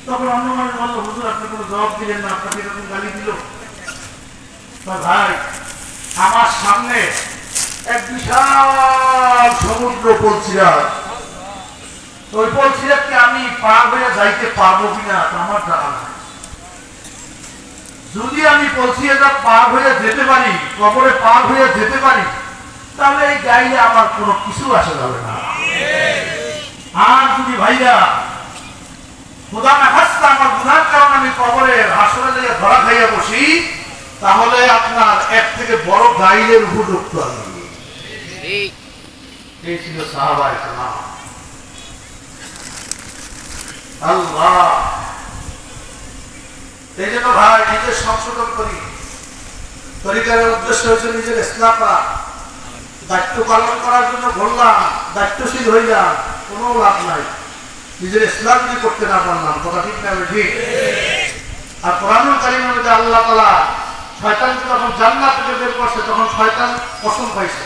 তখন অন্য মানুষ বললো, হুজুর আপনি কোনো জবাব দিলেন না, আপনাকে এরকম গালি দিল। ভাই, আমার সামনে এক বিশাল সমুদ্র পলছিরাজ, ওই পলছিরাজকে আমি পার হয়ে যাইতে পারবো কিনা আমার জানা নাই। যদি আমি পলছিরাজ পার হয়ে যেতে পারি, কবরে পার হয়ে যেতে পারি, তাহলে এই গাইলে আমার কোনো কিছু আসা যাবে না। আর যদি ভাইয়া খোদা না খাস্তা আমার গুনার কারণে আমি কবরের হাসরে লেগে ধরা খাইয়া বসি, তাহলে আপনার এক থেকে বড় গাইলের উপযুক্ত আমি। এই ছিল সাহাবায়ে কেরাম। আল্লাহ, এই জন্য ভাই নিজের সংশোধন করি। তরিকার উদ্দেশ্য হয়েছে নিজের ইসলাম করা, দায়িত্ব পালন করার জন্য বললাম, দায়িত্বশীল হইলাম, কোনো লাভ নাই। নিজের ইসলাম যদি করতে না পারলাম, কথা ঠিক না? ঠিক। আর কোরআনুল কারীমের মধ্যে আল্লাহ তাআলা শয়তানকে যখন জান্নাত থেকে বের করছে, তখন শয়তান কসম খাইছে।